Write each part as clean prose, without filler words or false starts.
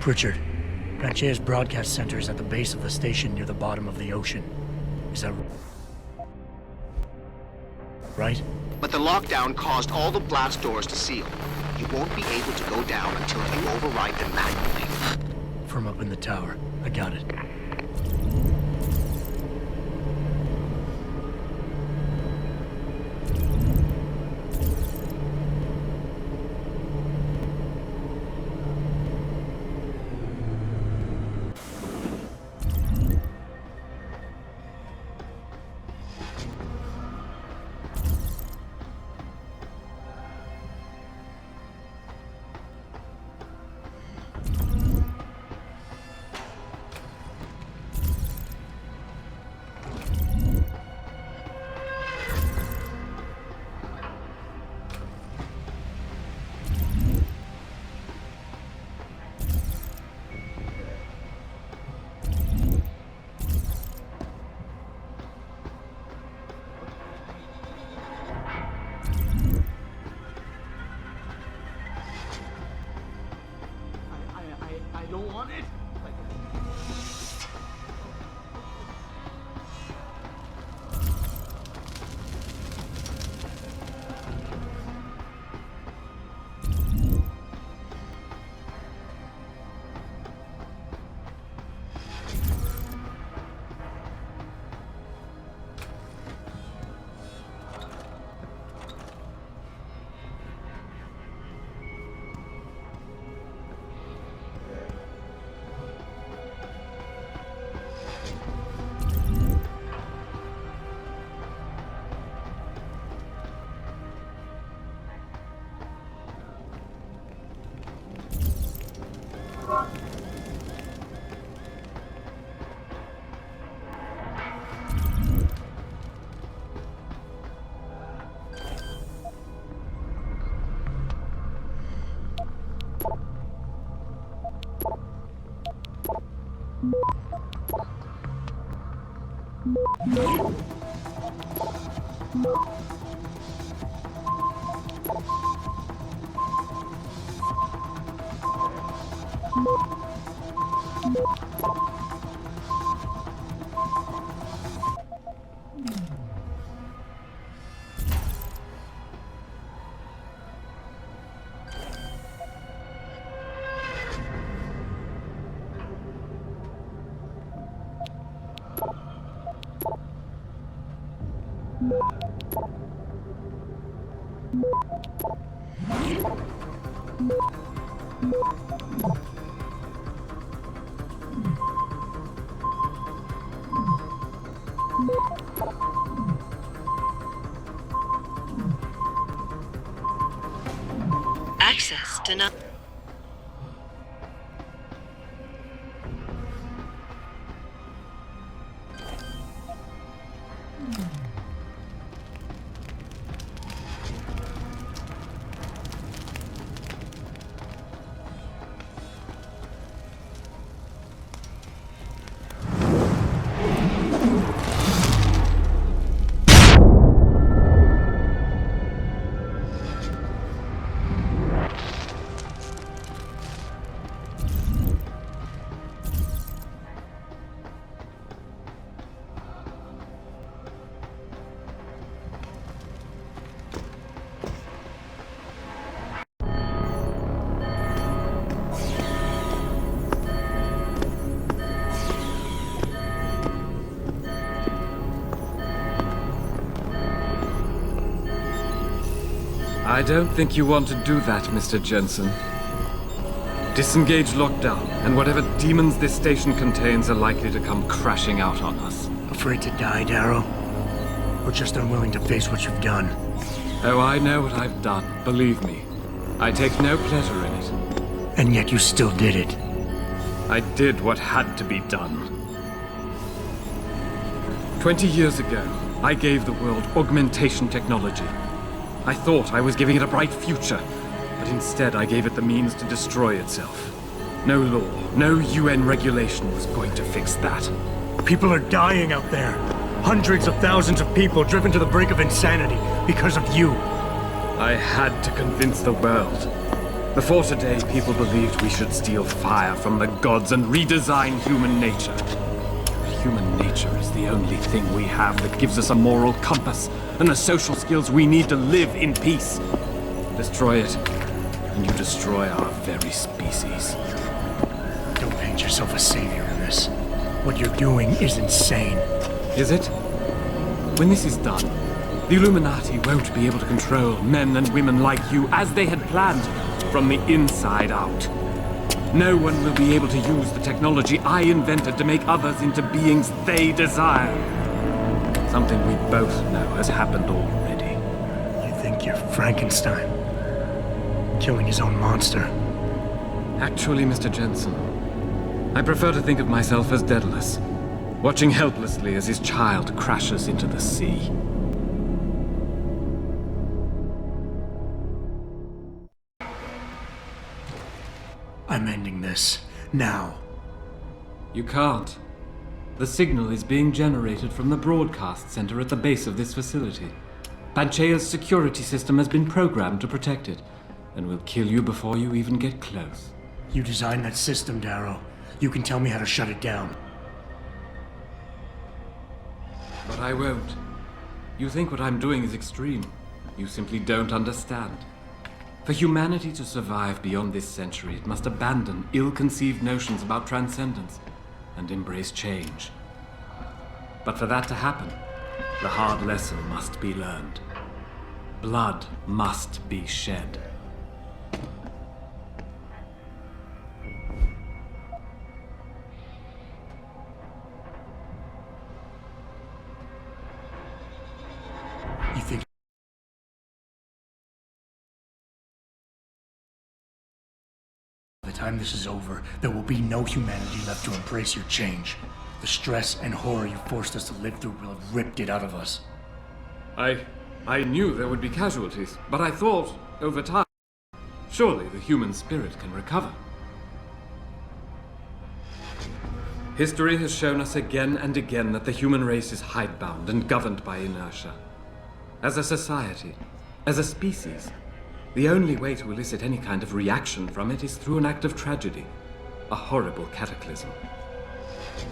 Pritchard, Ranchea's broadcast center is at the base of the station near the bottom of the ocean. Is that right? But the lockdown caused all the blast doors to seal. You won't be able to go down until you override them manually. From up in the tower. I got it. I don't want it. Access denied. I don't think you want to do that, Mr. Jensen. Disengage lockdown, and whatever demons this station contains are likely to come crashing out on us. Afraid to die, Darrow? Or just unwilling to face what you've done? Oh, I know what I've done, believe me. I take no pleasure in it. And yet you still did it. I did what had to be done. 20 years ago, I gave the world augmentation technology. I thought I was giving it a bright future, but instead I gave it the means to destroy itself. No law, no UN regulation was going to fix that. People are dying out there. Hundreds of thousands of people driven to the brink of insanity because of you. I had to convince the world. Before today, people believed we should steal fire from the gods and redesign human nature. Human nature is the only thing we have that gives us a moral compass and the social skills we need to live in peace. Destroy it, and you destroy our very species. Don't paint yourself a savior in this. What you're doing is insane. Is it? When this is done, the Illuminati won't be able to control men and women like you as they had planned, from the inside out. No one will be able to use the technology I invented to make others into beings they desire. Something we both know has happened already. You think you're Frankenstein? Killing his own monster? Actually, Mr. Jensen, I prefer to think of myself as Daedalus, watching helplessly as his child crashes into the sea. I'm ending this. Now. You can't. The signal is being generated from the broadcast center at the base of this facility. Panchea's security system has been programmed to protect it, and will kill you before you even get close. You designed that system, Darrow. You can tell me how to shut it down. But I won't. You think what I'm doing is extreme. You simply don't understand. For humanity to survive beyond this century, it must abandon ill-conceived notions about transcendence and embrace change. But for that to happen, the hard lesson must be learned. Blood must be shed. You think by the time this is over, there will be no humanity left to embrace your change. The stress and horror you forced us to live through will have ripped it out of us. I knew there would be casualties, but I thought, over time, surely the human spirit can recover. History has shown us again and again that the human race is hidebound and governed by inertia. As a society, as a species, the only way to elicit any kind of reaction from it is through an act of tragedy, a horrible cataclysm.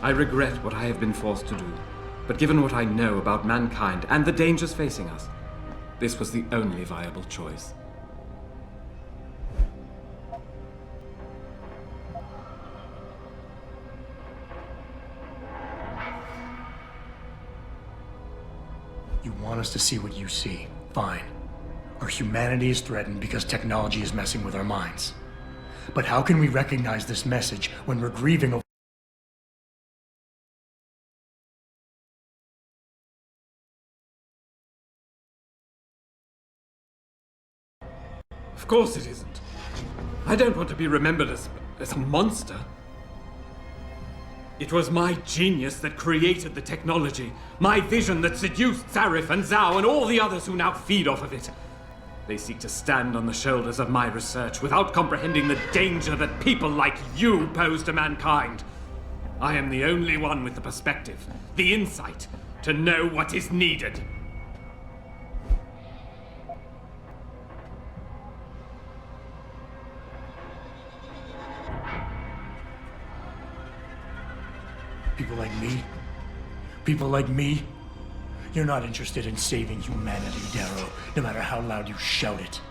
I regret what I have been forced to do, but given what I know about mankind and the dangers facing us, this was the only viable choice. You want us to see what you see. Fine. Our humanity is threatened because technology is messing with our minds. But how can we recognize this message when we're grieving over Of course it isn't. I don't want to be remembered as a monster. It was my genius that created the technology. My vision that seduced Zarif and Zhao and all the others who now feed off of it. They seek to stand on the shoulders of my research without comprehending the danger that people like you pose to mankind. I am the only one with the perspective, the insight, to know what is needed. people like me? People like me? You're not interested in saving humanity, Darrow, no matter how loud you shout it.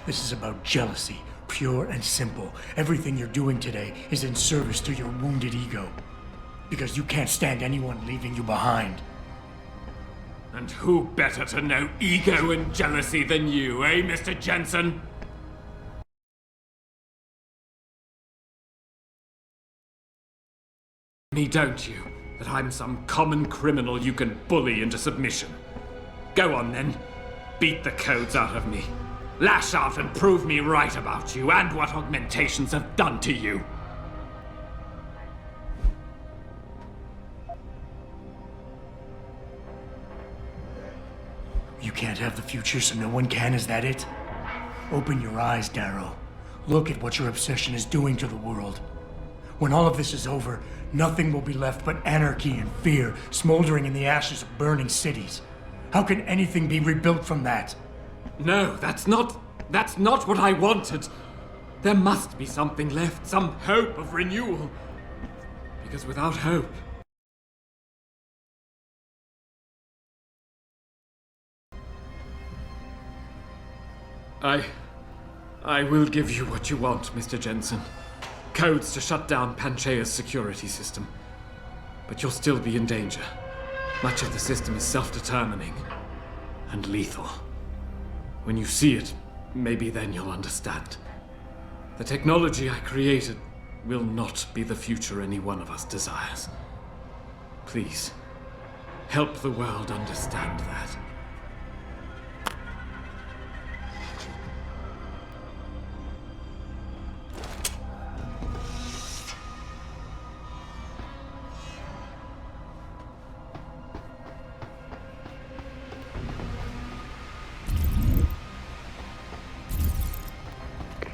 This is about jealousy, pure and simple. Everything you're doing today is in service to your wounded ego. Because you can't stand anyone leaving you behind. And who better to know ego and jealousy than you, eh, Mr. Jensen? Me, don't you? That I'm some common criminal you can bully into submission. Go on then. Beat the codes out of me. Lash out and prove me right about you and what augmentations have done to you. You can't have the future, so no one can, is that it? Open your eyes, Darrow. Look at what your obsession is doing to the world. When all of this is over, nothing will be left but anarchy and fear, smoldering in the ashes of burning cities. How can anything be rebuilt from that? No, that's not what I wanted. There must be something left, some hope of renewal. Because without hope... I will give you what you want, Mr. Jensen. Codes to shut down Panchaea's security system. But you'll still be in danger. Much of the system is self-determining and lethal. When you see it, maybe then you'll understand. The technology I created will not be the future any one of us desires. Please, help the world understand that.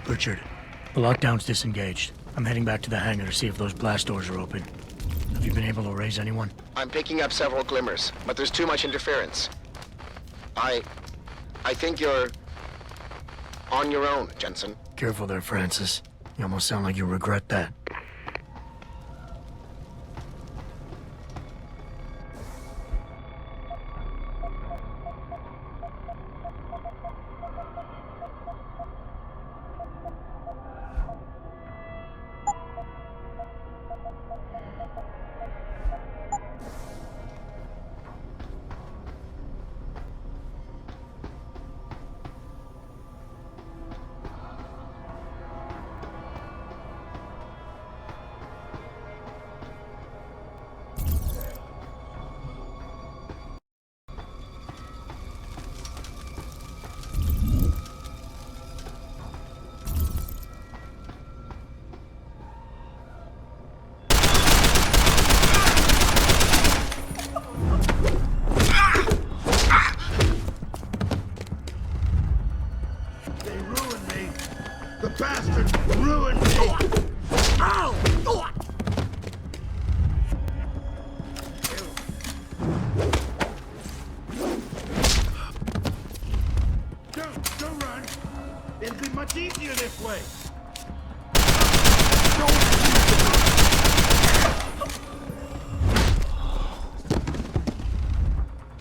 Richard, the lockdown's disengaged. I'm heading back to the hangar to see if those blast doors are open. Have you been able to raise anyone? I'm picking up several glimmers, but there's too much interference. I think you're on your own, Jensen. Careful there, Francis. You almost sound like you regret that.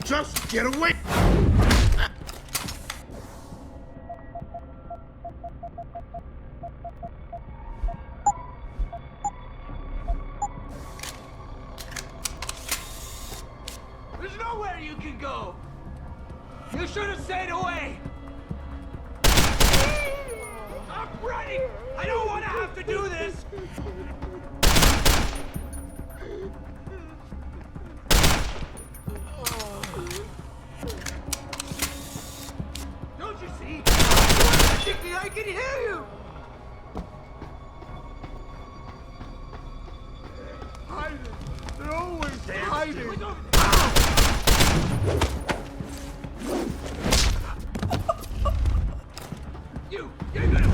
Just get away! There's nowhere you can go! You should have stayed away! I'm running! I don't want to have to do this! Don't you see? I can hear you! Hiding! They're always hiding! You're gonna...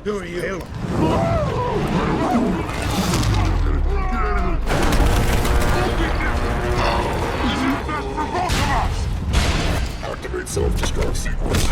Who are you? activate self-destruct sequence.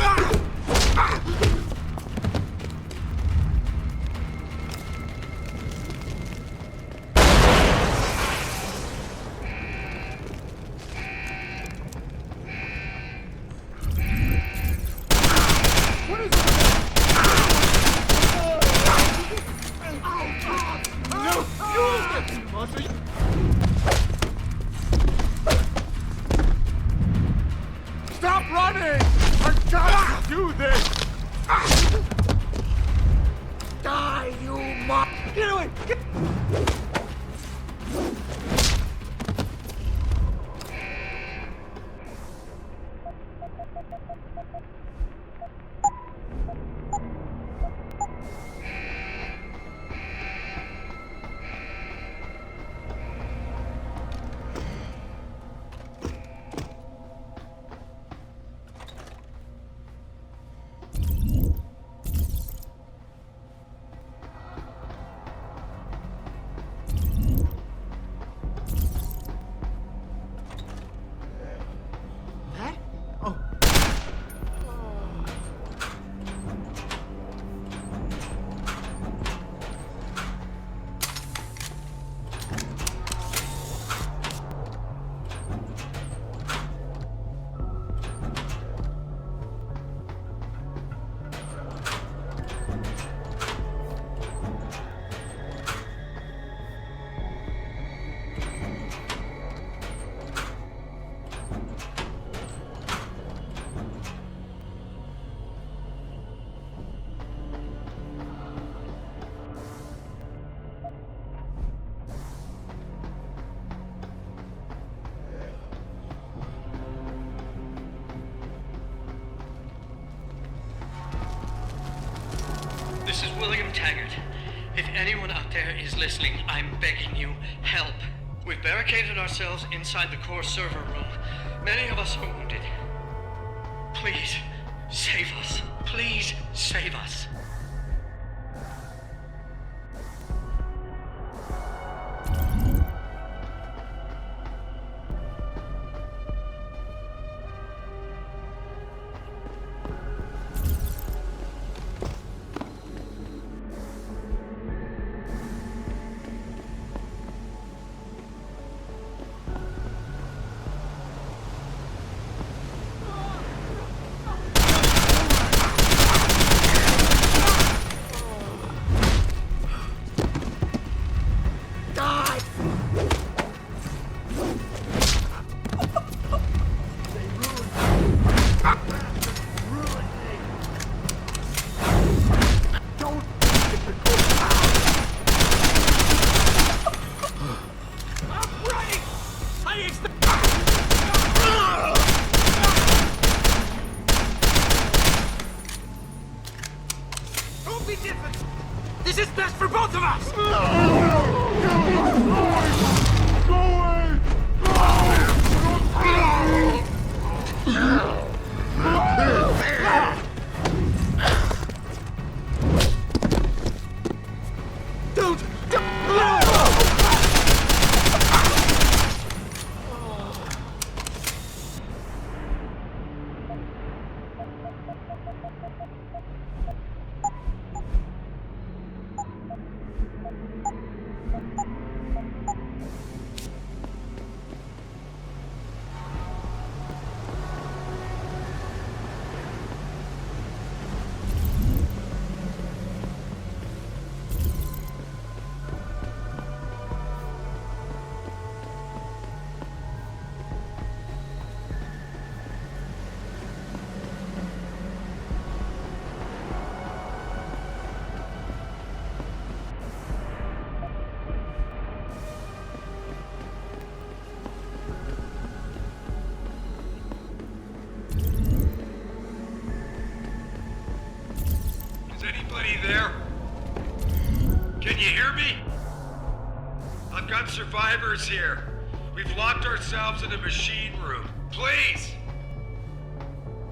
Stop running! I gotta do this! Die, you mo- Get away! Get That? Oh. This is William Taggart. If anyone out there is listening, I'm begging you, help. We've barricaded ourselves inside the core server room. Many of us are wounded. Please, save us. Please, save us. Don't be different! This is best for both of us! Is anybody there? Can you hear me? I've got survivors here. We've locked ourselves in a machine room. Please!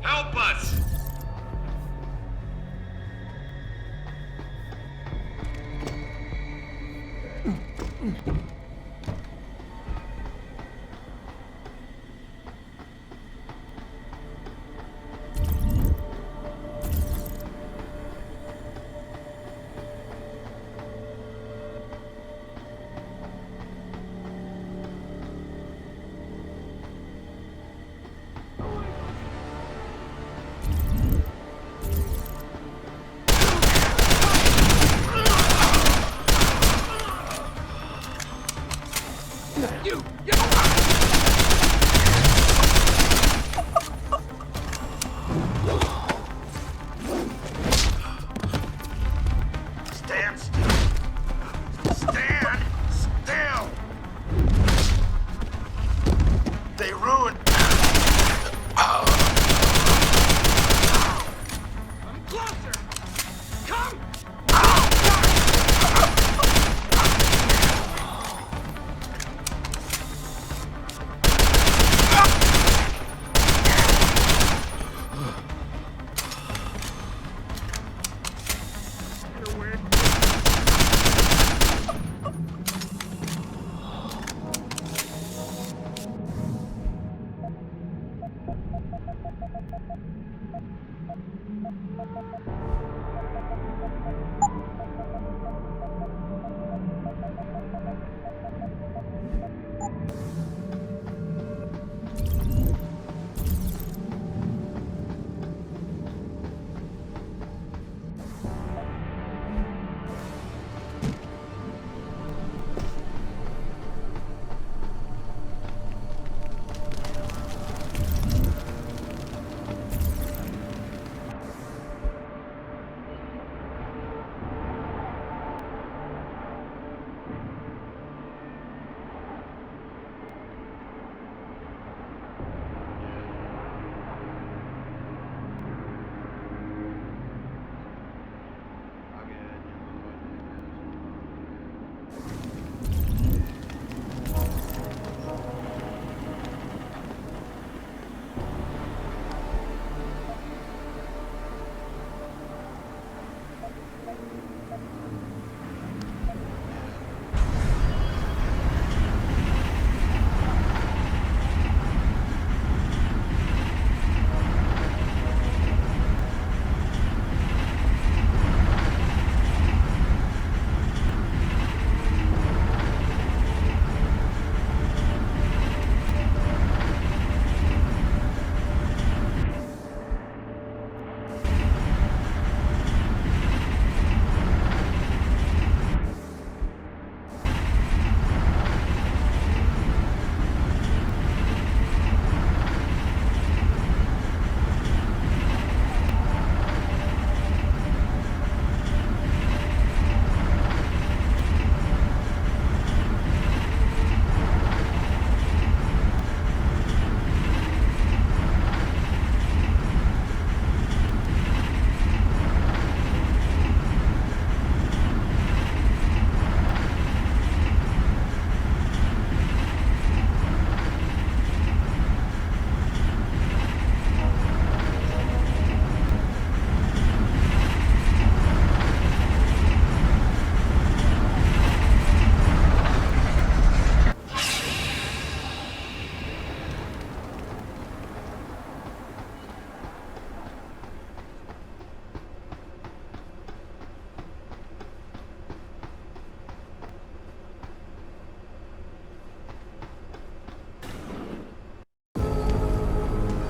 Help us! Stand still. Stand still. They ruined. I'm closer! Come!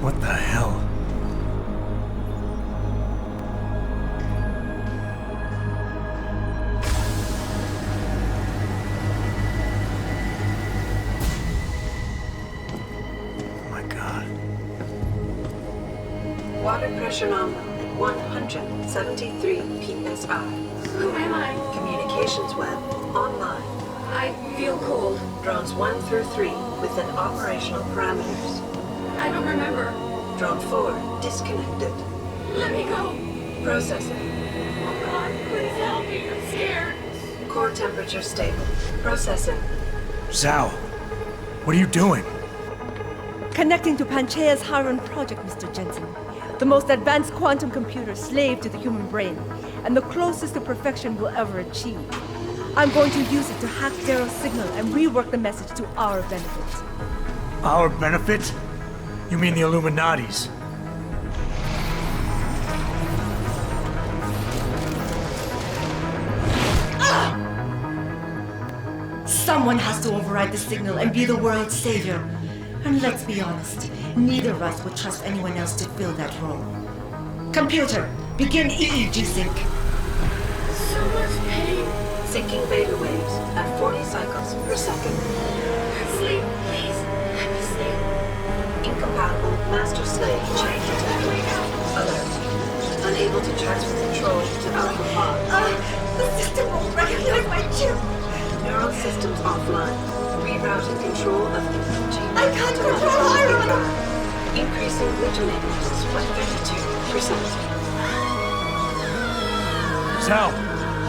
What the hell? Oh my God. Water pressure nominal at 173 psi. Who am I? Communications web online. I feel cold. Drones 1 through 3 within operational parameters. I don't remember. Drone 4 disconnected. Let me go. Processing. Oh God, please help me. I'm scared. Core temperature stable. Processing. Zhao, what are you doing? Connecting to Panchaea's Haron project, Mr. Jensen. The most advanced quantum computer slave to the human brain, and the closest to perfection we'll ever achieve. I'm going to use it to hack Darrow's signal and rework the message to our benefit. Our benefit? You mean the Illuminati's? Someone has to override the signal and be the world's savior. And let's be honest, neither of us would trust anyone else to fill that role. Computer, begin EEG sync. So much pain. Syncing beta waves at 40 cycles per second. Sleep, please. Let me sleep. Incompatible master slave change detected. Alert. Unable to transfer control to Alpha 5. The system you! Neural systems offline. Rerouting control of energy. I can't control Iron! Increasing vigilantes by 32%. Sal,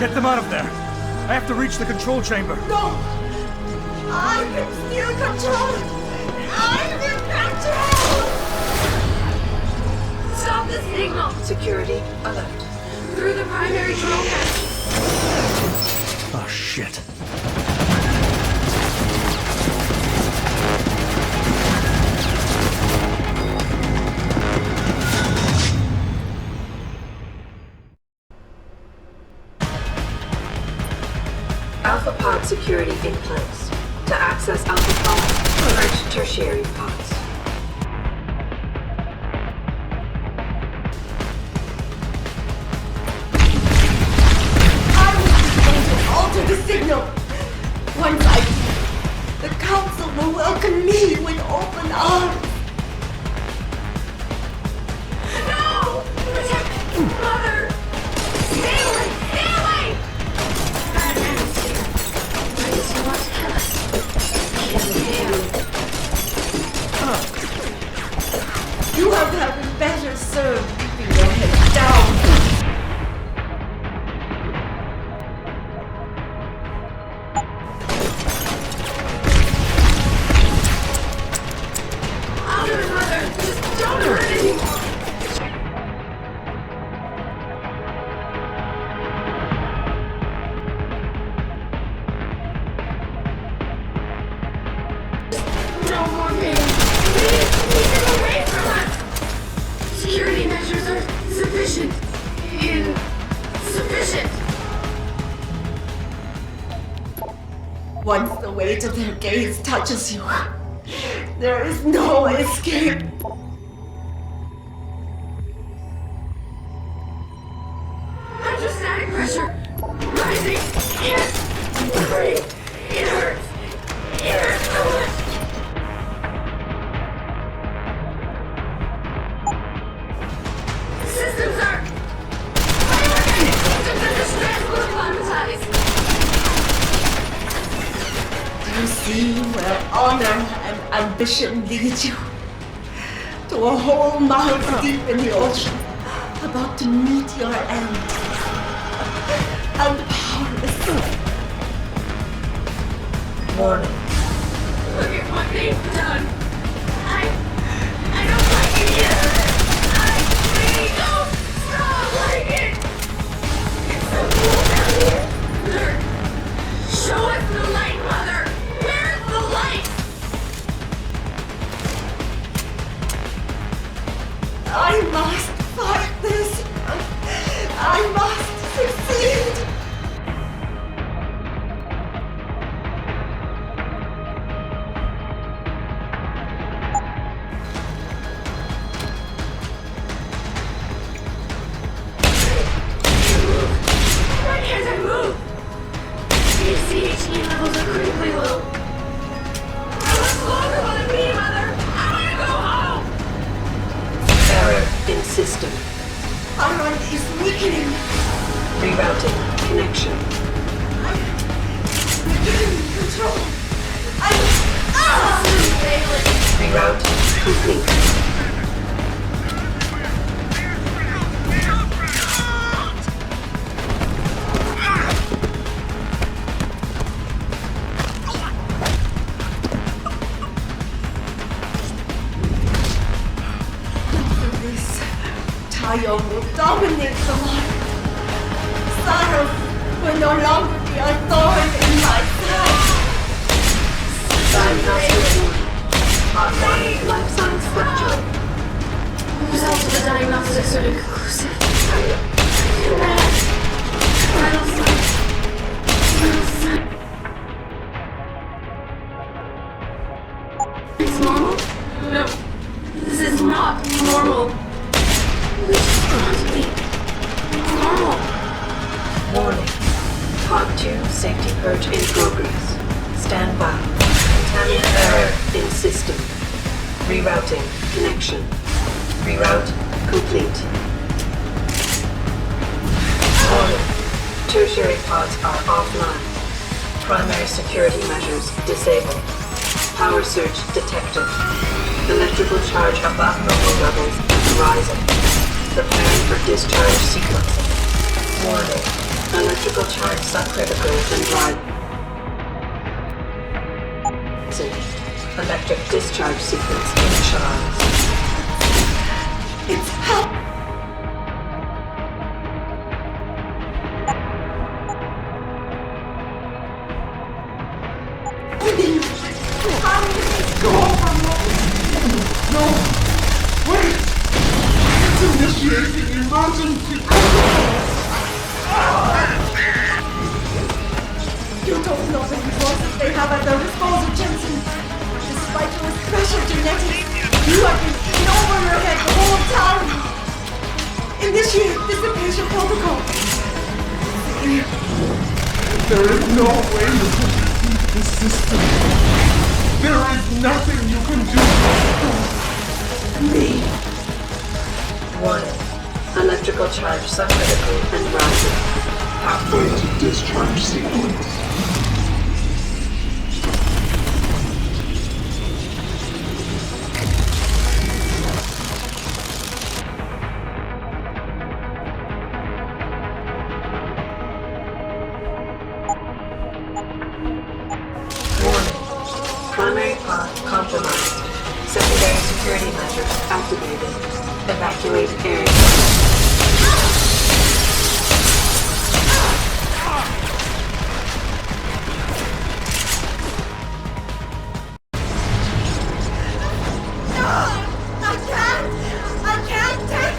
get them out of there. I have to reach the control chamber. No! I can still control it! I'm in control! Stop the signal! Security alert. Through the primary control panel. Oh, shit. Alpha pod security in place. To access Alpha pod, alert tertiary pods. Alter the signal! Once I do, the Council will welcome me with open arms! No! Protect Mother! Stay away! Stay away! Batman is here. What does he want to tell us? Kill him. You have been better served keeping your head down! I'll do it, Mother! Just don't hurt anyone! No more pain! Please, keep him away from us! Security measures are sufficient. Insufficient. Once the weight of their gaze touches you, there is no escape. Hydrostatic pressure rising. Can't breathe. It hurts. It hurts so much. Systems are. Systems under stress will acclimatize. You see where honor and ambition lead you? To a hole miles deep in the ocean, about to meet your end. And powerless. Warning. Look at what they've done. I don't like it either. I really don't stop like it. It's so cool down here. Look. Show us the light, Mother. Where's the light? I must fight this. I must succeed. Why can't I move? Your CHE levels are critically low. How much longer will it be, Mother? I want to go home. Error in system. Iron is weakening. Rerouting connection. Regaining control. Reroute complete. This Tayo will dominate the life. Sorrow will no longer be a thorn in my side. Diagnostic warning. Part 1 life science fracture. Results of the diagnostics are inconclusive. Too bad. Vital signs. Vital signs. It's normal? No. This is not normal. We just want to be normal. Warning. Part 2 safety purge in progress. Stand by. Contaminant error in system. Rerouting connection. Reroute complete. Warning. Tertiary pods are offline. Primary security measures disabled. Power surge detected. Electrical charge above normal levels rising. Preparing for discharge sequencing. Warning. Electrical charge subcritical and rising. Electric discharge sequence initialized. It's help! Initiating emergency! You don't know the resources they have at their disposal, Jensen. Despite your special genetics, you have been in over your head the whole time. Initiate dissipation protocol. There is no way you can defeat this system. There is nothing you can do. Me. Warning. Electrical charge subcritical and rising. Halfway to discharge sequence. Warning. Primary pod compromised. Secondary security measures activated. Evacuate area. I can't take...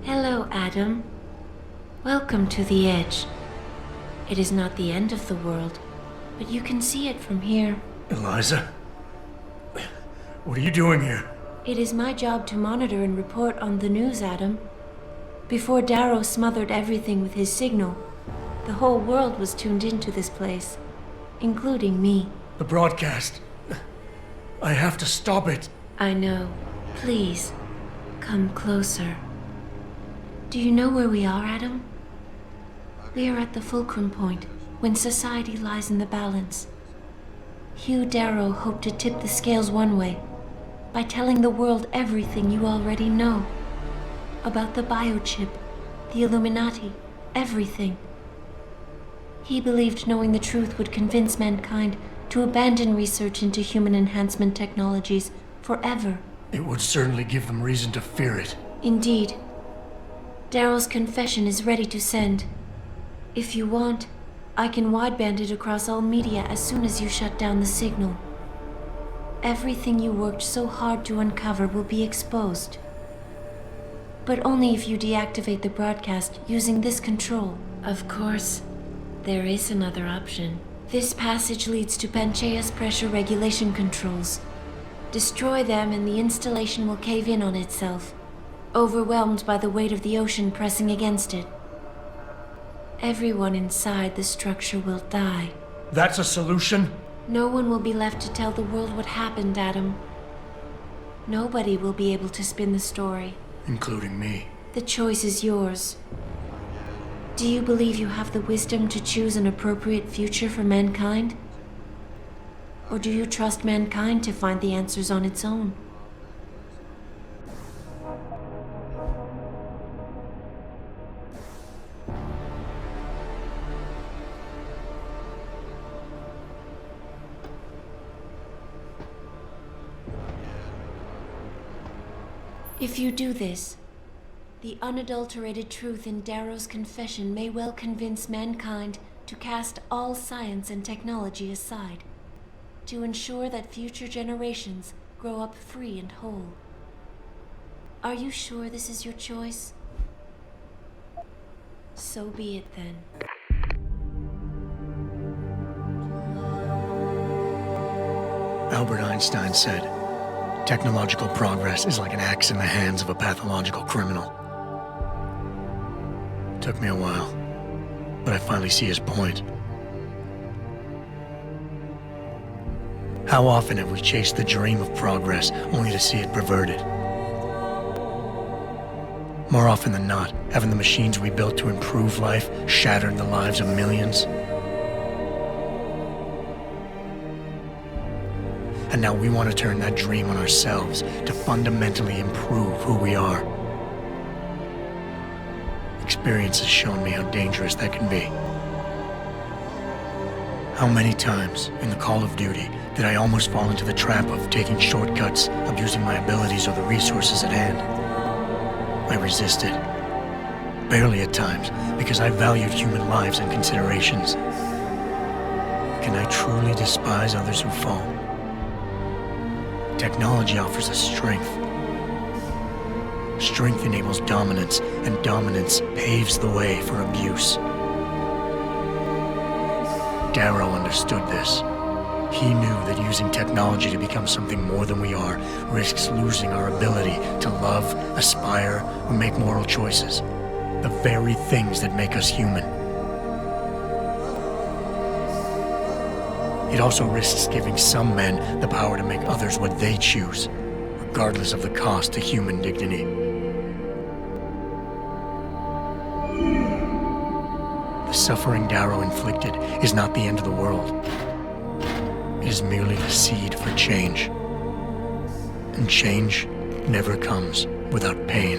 Hello, Adam. Welcome to the Edge. It is not the end of the world, but you can see it from here. Eliza? What are you doing here? It is my job to monitor and report on the news, Adam. Before Darrow smothered everything with his signal, the whole world was tuned into this place, including me. The broadcast. I have to stop it. I know. Please, come closer. Do you know where we are, Adam? We are at the fulcrum point, when society lies in the balance. Hugh Darrow hoped to tip the scales one way, by telling the world everything you already know. About the biochip, the Illuminati, everything. He believed knowing the truth would convince mankind to abandon research into human enhancement technologies forever. It would certainly give them reason to fear it. Indeed. Darrow's confession is ready to send. If you want, I can wideband it across all media as soon as you shut down the signal. Everything you worked so hard to uncover will be exposed. But only if you deactivate the broadcast using this control. Of course, there is another option. This passage leads to Panchaea's pressure regulation controls. Destroy them and the installation will cave in on itself, overwhelmed by the weight of the ocean pressing against it. Everyone inside the structure will die. That's a solution? No one will be left to tell the world what happened, Adam. Nobody will be able to spin the story. Including me. The choice is yours. Do you believe you have the wisdom to choose an appropriate future for mankind? Or do you trust mankind to find the answers on its own? If you do this, the unadulterated truth in Darrow's confession may well convince mankind to cast all science and technology aside. to ensure that future generations grow up free and whole. Are you sure this is your choice? So be it then. Albert Einstein said, technological progress is like an axe in the hands of a pathological criminal. Took me a while, but I finally see his point. How often have we chased the dream of progress only to see it perverted? More often than not, haven't the machines we built to improve life shattered the lives of millions? And now we want to turn that dream on ourselves to fundamentally improve who we are. Experience has shown me how dangerous that can be. How many times in the Call of Duty did I almost fall into the trap of taking shortcuts, abusing my abilities or the resources at hand? I resisted. Barely at times, because I valued human lives and considerations. Can I truly despise others who fall? Technology offers us strength. Strength enables dominance, and dominance paves the way for abuse. Darrow understood this. He knew that using technology to become something more than we are risks losing our ability to love, aspire, or make moral choices. The very things that make us human. It also risks giving some men the power to make others what they choose, regardless of the cost to human dignity. The suffering Darrow inflicted is not the end of the world. It is merely the seed for change. And change never comes without pain.